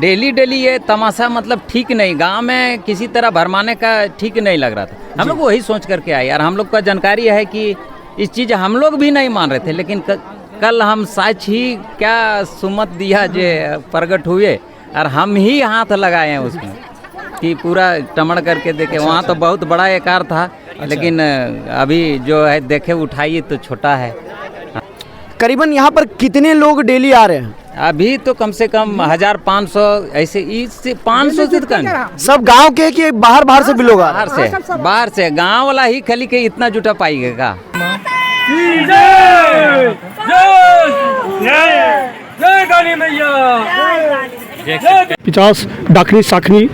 Daily daily ये तमाशा मतलब ठीक नहीं, गांव में किसी तरह भरमाने का ठीक नहीं लग रहा था। हम लोग वही सोच करके आए यार। हम लोग का जानकारी है कि इस चीज़ हम लोग भी नहीं मान रहे थे, लेकिन कल हम सच ही क्या सुमत दिया जो प्रकट हुए और हम ही हाथ लगाए हैं उसमें कि पूरा टमड़ करके देखे। वहाँ तो बहुत बड़ा आकार था, लेकिन अभी जो है देखे उठाइए तो छोटा है। करीबन यहाँ पर कितने लोग डेली आ रहे हैं? अभी तो कम से कम 1500 ऐसे, इससे 500 से कम। सब गांव के कि बाहर से भी लोग आ रहे हैं? बाहर से गांव वाला ही खाली के इतना जुटा पाएगा। जय 50 डाकनी साखनी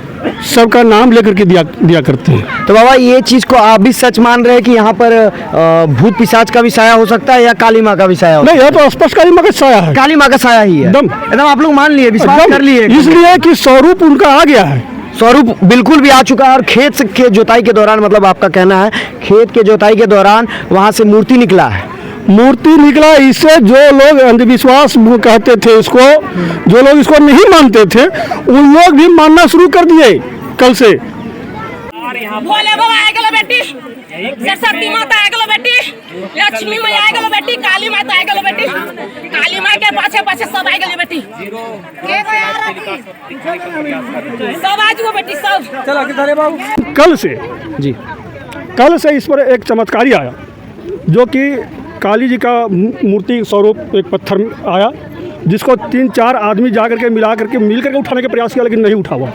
सबका नाम लेकर के दिया करते हैं। तो बाबा ये चीज को आप भी सच मान रहे हैं कि यहाँ पर भूत पिशाच का भी साया हो सकता है या काली माँ का भी साया हो? नहीं, यह तो स्पष्ट काली माँ का साया है। काली माँ का साया ही है एकदम आप लोग मान लिए, विश्वास कर लिए, इसलिए कि स्वरूप उनका आ गया है। स्वरूप बिल्कुल भी आ चुका है। और खेत के जोताई के दौरान, मतलब आपका कहना है खेत के जोताई के दौरान वहाँ से मूर्ति निकला है? मूर्ति निकला। इससे जो लोग अंधविश्वास कहते थे इसको, जो लोग इसको नहीं मानते थे, उन लोग भी मानना शुरू कर दिए कल से। भोले बाबा आ गलो बेटी, सरस्वती माता आ गलो बेटी, लक्ष्मी माँ आ गलो बेटी, काली माता आ गलो बेटी, काली माँ के पाछे पाछे सब आ गली बेटी, सब आज वो बेटी सब। चलो किधर बाबू? कल से जी, कल से इस पर एक चमत्कारी आया, जो कि काली जी का मूर्ति स्वरूप एक पत्थर आया, जिसको 3-4 आदमी जा करके मिल करके उठाने का प्रयास किया, लेकिन नहीं उठा हुआ।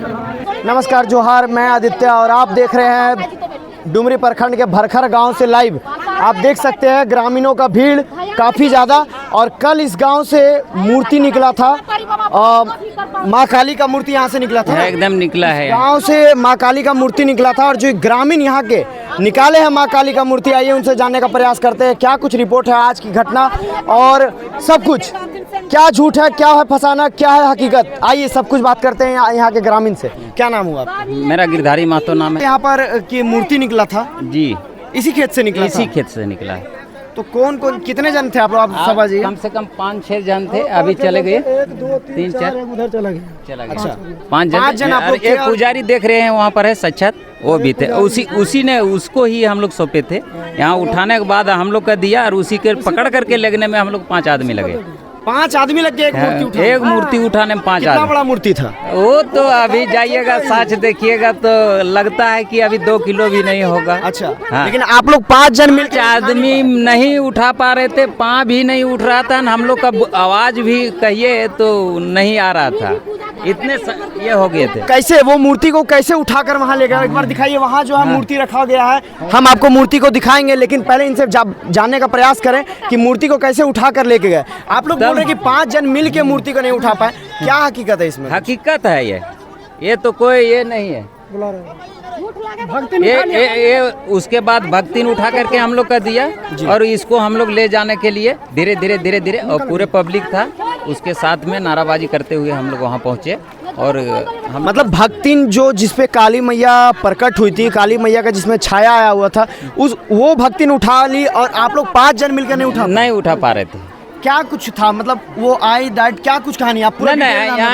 नमस्कार, जोहार, मैं आदित्य और आप देख रहे हैं डुमरी प्रखंड के भरखर गांव से लाइव। आप देख सकते हैं ग्रामीणों का भीड़ काफ़ी ज़्यादा, और कल इस गांव से मूर्ति निकला था। माँ काली का मूर्ति यहाँ से निकला था, एकदम निकला है गांव से माँ काली का मूर्ति निकला था। और जो ग्रामीण यहाँ के निकाले हैं माँ काली का मूर्ति, आइए उनसे जानने का प्रयास करते हैं क्या कुछ रिपोर्ट है आज की घटना और सब कुछ, क्या झूठ है, क्या है फसाना, क्या है हकीकत। आइए सब कुछ बात करते हैं यहाँ के ग्रामीण से। क्या नाम हुआ आपका? मेरा गिरधारी महतो नाम है। यहाँ पर की मूर्ति निकला था जी, इसी खेत से निकला इसी था? खेत से निकला है। तो कौन कितने जन थे आप लोग? आप सब आइए। कम से कम 5-6 जन थे, अभी चले गए 3-4 उधर चला गया। अच्छा, 5 जन आप लोग एक पुजारी देख रहे हैं वहाँ पर है सच्चत, वो भी थे। उसी ने उसको ही हम लोग सौंपे थे। यहाँ उठाने के बाद हम लोग का दिया, और उसी के पकड़ करके लगने में हम लोग 5 आदमी लगे। 5 आदमी लग गए एक मूर्ति उठाने में 5 कितना आदमी। बड़ा मूर्ति था वो तो अभी जाइएगा साच देखिएगा तो लगता है कि अभी 2 किलो भी नहीं होगा। अच्छा, हाँ। लेकिन आप लोग 5 जन मिलकर आदमी नहीं उठा पा रहे थे, पाँव भी नहीं उठ रहा था, हम लोग का आवाज भी कहिए तो नहीं आ रहा था, इतने ये हो गए थे। कैसे वो मूर्ति को कैसे उठाकर वहाँ ले गए? एक बार दिखाइए, वहाँ जो है मूर्ति रखा गया है, हम आपको मूर्ति को दिखाएंगे, लेकिन पहले इनसे जानने का प्रयास करें कि मूर्ति को कैसे उठा कर लेके गए। आप लोग बोल रहे हैं कि 5 जन मिल के मूर्ति को नहीं उठा पाए, क्या हकीकत है इसमें? हकीकत है ये तो कोई ये नहीं है। ये उसके बाद भक्तिन उठा करके हम लोग का दिया, और इसको हम लोग ले जाने के लिए धीरे धीरे और पूरे पब्लिक था उसके साथ में नाराबाजी करते हुए हम लोग वहाँ पहुँचे। और हम मतलब भक्तिन जो जिसपे काली मैया प्रकट हुई थी, काली मैया का जिसमें छाया आया हुआ था, वो भक्तिन उठा ली, और आप लोग 5 जन मिलकर नहीं उठा पा रहे थे। क्या कुछ था, मतलब वो आई डाइट, क्या कुछ कहानी आप पूरा?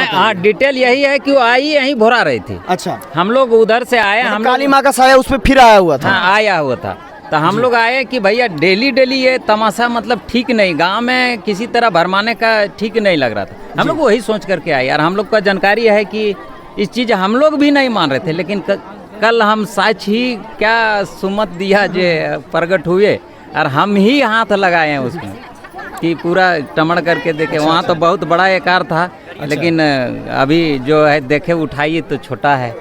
हाँ, डिटेल यही है कि वो आई यहीं भोरा रही थी। अच्छा, हम लोग उधर से आए, हम काली माँ का साया उस पर फिर आया हुआ था? हाँ, आया हुआ था। तो हम लोग आए कि भैया डेली डेली ये तमाशा मतलब ठीक नहीं, गांव में किसी तरह भरमाने का ठीक नहीं लग रहा था। हम लोग वही सोच करके आए यार। हम लोग का जानकारी है कि इस चीज़ हम लोग भी नहीं मान रहे थे, लेकिन कल हम सच ही क्या सुमत दिया जो प्रकट हुए और हम ही हाथ लगाए हैं उसमें कि पूरा टमड़ करके देखे। वहाँ तो बहुत बड़ा आकार था, लेकिन अभी जो है देखे उठाइए तो छोटा है।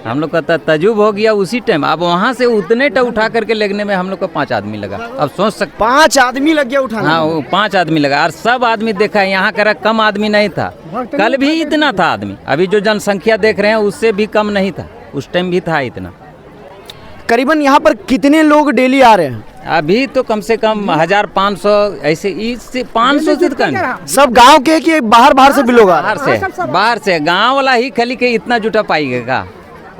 हम लोग का तजुब हो गया उसी टाइम। अब वहाँ से उतने उठा करके लगने में हम लोग को 5 आदमी लगा। अब सोच सकते 5 आदमी लग गया उठाने? हाँ, वो 5 आदमी लगा, और सब आदमी देखा है। यहाँ का कम आदमी नहीं था, कल भी इतना था आदमी। अभी जो जनसंख्या देख रहे हैं उससे भी कम नहीं था, उस टाइम भी था इतना। करीबन यहाँ पर कितने लोग डेली आ रहे हैं? अभी तो कम से कम 1500 ऐसे, इससे 500 से कम। सब गांव के कि बाहर से भी लोग आ रहे हैं? बाहर से गांव वाला ही खाली के इतना जुटा पाएगा,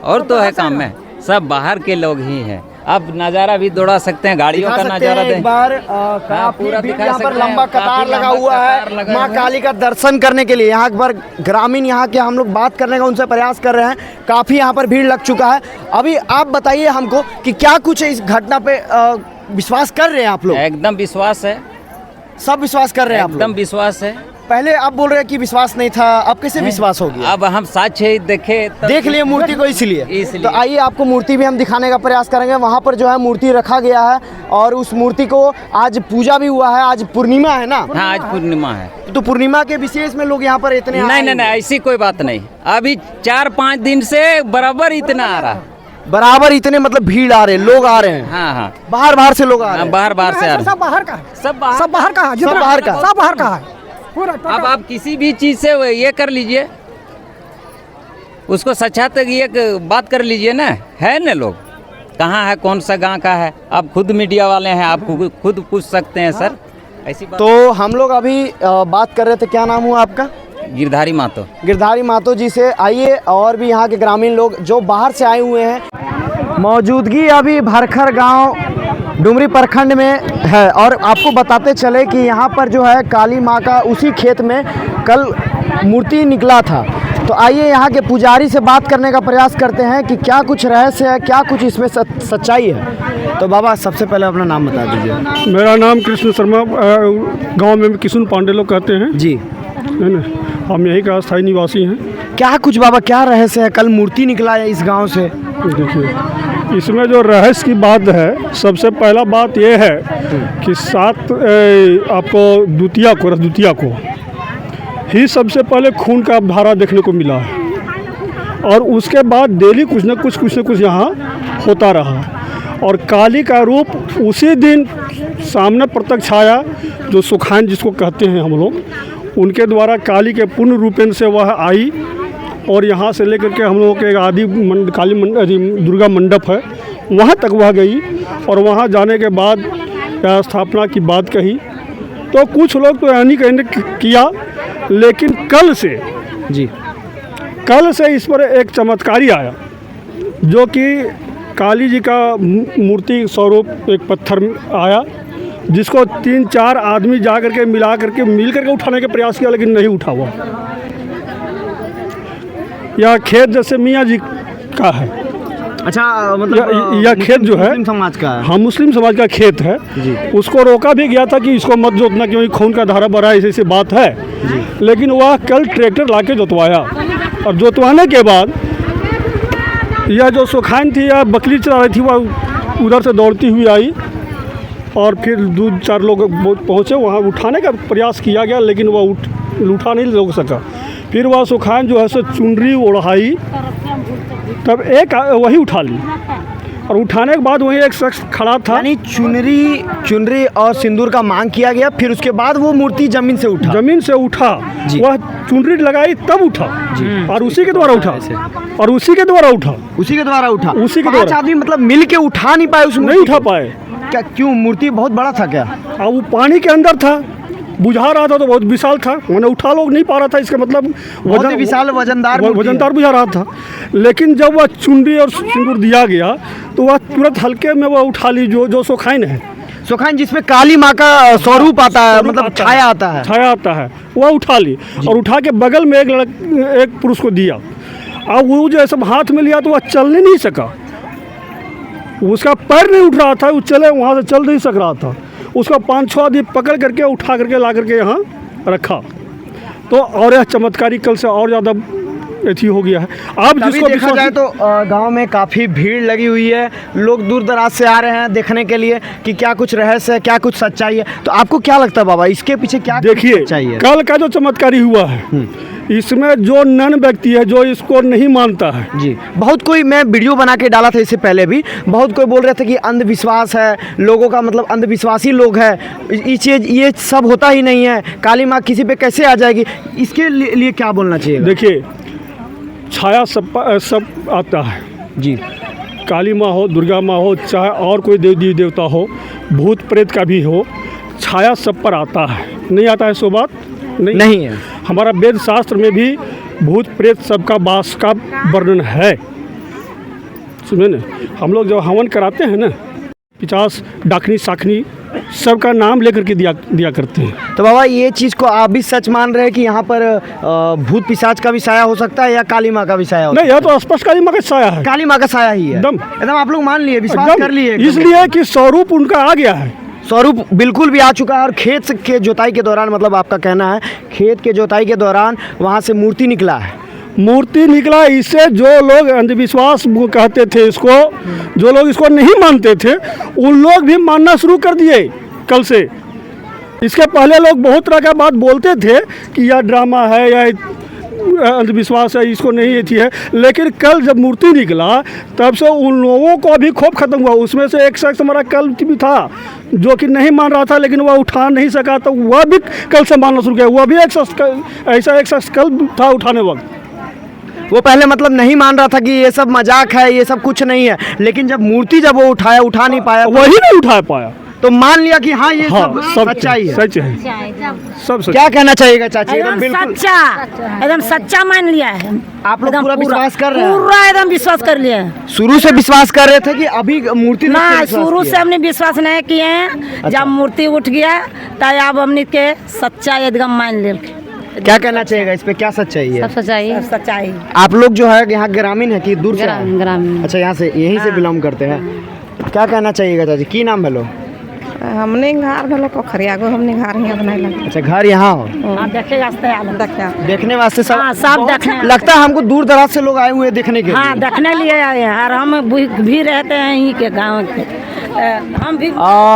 और तो है काम में सब बाहर के लोग ही हैं। अब नज़ारा भी दौड़ा सकते हैं, गाड़ियों दिखा का सकते नज़ारा हैं एक दें। बार काफी पूरा भीड़ दिखा यहाँ पर सकते हैं, लंबा कतार काफी लगा लंबा हुआ कतार है लगा माँ हुआ है। काली का दर्शन करने के लिए। यहाँ एक बार ग्रामीण यहाँ के हम लोग बात करने का उनसे प्रयास कर रहे हैं, काफ़ी यहाँ पर भीड़ लग चुका है। अभी आप बताइए हमको कि क्या कुछ इस घटना पे विश्वास कर रहे हैं आप लोग? एकदम विश्वास है, सब विश्वास कर रहे हैं आप एकदम लोग? विश्वास है। पहले आप बोल रहे हैं कि विश्वास नहीं था, अब कैसे विश्वास हो गया? अब हम साक्ष्य देखे देख लिए मूर्ति को इसलिए। इसलिए। तो आइए आपको मूर्ति भी हम दिखाने का प्रयास करेंगे। वहाँ पर जो है मूर्ति रखा गया है और उस मूर्ति को आज पूजा भी हुआ है। आज पूर्णिमा है ना? हाँ, आज पूर्णिमा है। तो पूर्णिमा के विशेष में लोग यहाँ पर इतने आए नहीं, ऐसी कोई बात नहीं। अभी 4-5 दिन से बराबर इतना आ रहा। बराबर इतने मतलब भीड़ आ रहे हैं, लोग आ रहे हैं, हाँ, बाहर से लोग आ रहे हैं। बाहर से आ रहे सब बाहर का है, सब बाहर। सब बाहर का है, जितना- सब बाहर का। सब बाहर का है पूरा अब टोटल। आप किसी भी चीज़ से ये कर लीजिए, उसको साक्षात ये बात कर लीजिए ना, है ना लोग कहाँ है, कौन सा गांव का है। आप खुद मीडिया वाले हैं, आप खुद पूछ सकते हैं सर, ऐसी बात। तो हम लोग अभी बात कर रहे थे, क्या नाम हुआ आपका? गिरधारी मातो। गिरधारी मातो जी से। आइए और भी यहाँ के ग्रामीण लोग जो बाहर से आए हुए हैं, मौजूदगी अभी भरखर गांव डुमरी प्रखंड में है। और आपको बताते चले कि यहाँ पर जो है काली माँ का उसी खेत में कल मूर्ति निकला था। तो आइए यहाँ के पुजारी से बात करने का प्रयास करते हैं कि क्या कुछ रहस्य है, क्या कुछ इसमें सच्चाई है। तो बाबा सबसे पहले अपना नाम बता दीजिए। मेरा नाम कृष्ण शर्मा, गांव में किशुन पांडे लोग कहते हैं, जी, है ना। हम यहीं का स्थायी निवासी हैं। क्या कुछ बाबा, क्या रहस्य है? कल मूर्ति निकला है इस गांव से। देखिए, इसमें जो रहस्य की बात है, सबसे पहला बात यह है कि आपको द्वितीया को ही सबसे पहले खून का धारा देखने को मिला है। और उसके बाद डेली कुछ न कुछ यहाँ होता रहा। और काली का रूप उसी दिन सामने प्रत्यक्ष आया, जो सुखान जिसको कहते हैं हम लोग, उनके द्वारा काली के पूर्ण रूपेण से वह आई। और यहाँ से लेकर के हम लोगों के एक आदि दुर्गा मंडप है, वहाँ तक वह गई। और वहाँ जाने के बाद स्थापना की बात कही, तो कुछ लोग तो यानी कहने किया, लेकिन कल से इस पर एक चमत्कारी आया, जो कि काली जी का मूर्ति स्वरूप एक पत्थर आया, जिसको 3-4 आदमी जा करके मिल करके उठाने का प्रयास किया, लेकिन नहीं उठा हुआ। यह खेत जैसे मियाँ जी का है। अच्छा, मतलब यह खेत जो है मुस्लिम समाज का है। हाँ, मुस्लिम समाज का खेत है। उसको रोका भी गया था कि इसको मत जोतना, क्योंकि खून का धारा बढ़ा है, ऐसी बात है। लेकिन वह कल ट्रैक्टर लाके जोतवाया, और जोतवाने के बाद यह जो सुखान थी, या बकरी चला रही थी, वह उधर से दौड़ती हुई आई। और फिर 2-4 लोग पहुँचे, वहाँ उठाने का प्रयास किया गया, लेकिन वह उठा नहीं रोक सका। फिर वह सुखान जो है सो चुनरी ओढ़ाई, तब एक वही उठा ली। और उठाने के बाद वहीं एक शख्स खड़ा था, यानी चुनरी और सिंदूर का मांग किया गया, फिर उसके बाद वो मूर्ति जमीन से उठा। वह चुनरी लगाई तब उठा, और उसी के द्वारा उठा। 5 आदमी मतलब मिल के उठा नहीं पाए, नहीं उठा पाए। क्या, क्यों? मूर्ति बहुत बड़ा था क्या? और वो पानी के अंदर था, बुझा रहा था, तो बहुत विशाल था, मैंने उठा लोग नहीं पा रहा था। इसका मतलब वजनदार बुझा रहा था। लेकिन जब वह चुनरी और सिंदूर दिया गया, तो वह तुरंत हल्के में वह उठा ली, जो सुखाइन है, सुखान जिसमें काली माँ का स्वरूप आता है, मतलब छाया आता है, वह उठा ली। और उठा के बगल में एक पुरुष को दिया। अब वो जो सब हाथ में लिया, तो वह चलने नहीं सका, उसका पैर नहीं उठ रहा था, वो वहाँ से चल नहीं सक रहा था। उसका 5-6 आदमी पकड़ करके उठा करके ला करके यहाँ रखा। तो और यह चमत्कारी कल से और ज़्यादा अथी हो गया है। आप जिसको देखा जाए तो गांव में काफ़ी भीड़ लगी हुई है, लोग दूर दराज से आ रहे हैं देखने के लिए कि क्या कुछ रहस्य है, क्या कुछ सच्चाई है। तो आपको क्या लगता है बाबा, इसके पीछे क्या सच्चाई है? कल का जो चमत्कारी हुआ है, इसमें जो नन व्यक्ति है, जो इसको नहीं मानता है जी, बहुत कोई, मैं वीडियो बना के डाला था इससे पहले भी, बहुत कोई बोल रहे थे कि अंधविश्वास है, लोगों का मतलब अंधविश्वासी लोग है, ये सब होता ही नहीं है, काली माँ किसी पे कैसे आ जाएगी, इसके लिए क्या बोलना चाहिए? देखिए, छाया सब आता है जी, काली माँ हो, दुर्गा माँ हो, चाहे और कोई देवी देवता हो, भूत प्रेत का भी हो, छाया सब पर आता है। नहीं आता है सो बात नहीं है। हमारा वेद शास्त्र में भी भूत प्रेत सबका वास का वर्णन है, सुनिए ना, हम लोग जब हवन कराते हैं ना, 50 डाकनी साखनी सबका नाम लेकर के दिया करते हैं। तो बाबा ये चीज़ को आप भी सच मान रहे हैं कि यहाँ पर भूत पिशाच का भी साया हो सकता है या काली माँ का भी साया हो सकता नहीं, यह तो स्पष्ट काली माँ का साया है, है? काली माँ का साया ही है एकदम आप लोग मान लिए, विश्वास कर लिए इसलिए कि स्वरूप उनका आ गया है। स्वरूप बिल्कुल भी आ चुका है। और खेत के जोताई के दौरान, मतलब आपका कहना है खेत के जोताई के दौरान वहाँ से मूर्ति निकला है। मूर्ति निकला, इससे जो लोग अंधविश्वास कहते थे इसको, जो लोग इसको नहीं मानते थे, उन लोग भी मानना शुरू कर दिए कल से। इसके पहले लोग बहुत तरह का बात बोलते थे कि यह ड्रामा है या अंधविश्वास है, इसको नहीं थी है, लेकिन कल जब मूर्ति निकला तब से उन लोगों को भी खौफ खत्म हुआ। उसमें से एक शख्स हमारा कल भी था जो कि नहीं मान रहा था, लेकिन वह उठा नहीं सका, तो वह भी कल से मानना शुरू किया। वह भी एक शख्स कल था उठाने वक्त। वो पहले मतलब नहीं मान रहा था कि ये सब मजाक है, ये सब कुछ नहीं है, लेकिन जब मूर्ति जब वो उठा नहीं पाया, वही नहीं उठा पाया, तो मान लिया कि हाँ ये सब सच्चाई है। सच है, सब सच। क्या कहना चाहिएगा चाची? एकदम बिल्कुल एकदम सच्चा मान लिया है। आप लोग पूरा विश्वास कर रहे हैं? पूरा एकदम विश्वास कर लिया है। शुरू से विश्वास कर रहे थे कि अभी मूर्ति ना, शुरू से हमने विश्वास नहीं किए हैं। जब मूर्ति उठ गया तब अब हमने के सच्चा एकदम मान ले। क्या कहना चाहिएगा इस पे, क्या सच्चाई है? सच्चाई। आप लोग जो है यहाँ ग्रामीण है कि दूर से आए हैं? ग्रामीण। अच्छा, यहाँ से यहीं से बिलोंग करते हैं। क्या कहना चाहिएगा चाची, की नाम भेलो? हमने घर भेलो पोखरिया गो, हमने घर यहाँ बनाए लगे। अच्छा, घर यहाँ हो? देखने वास्ते सब देखने लगता है हमको दूर दराज से लोग आए हुए हैं देखने के लिए। हाँ, देखने लिए आए हैं। और हम भी रहते हैं यहीं के गाँव के। हम भी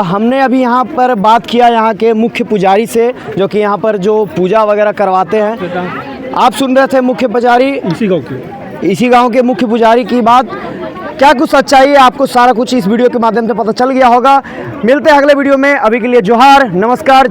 हमने अभी यहाँ पर बात किया यहाँ के मुख्य पुजारी से, जो कि यहाँ पर जो पूजा वगैरह करवाते हैं। आप सुन रहे थे मुख्य पुजारी इसी गांव के मुख्य पुजारी की बात। क्या कुछ सच्चाई है आपको सारा कुछ इस वीडियो के माध्यम से पता चल गया होगा। मिलते हैं अगले वीडियो में, अभी के लिए जोहार, नमस्कार।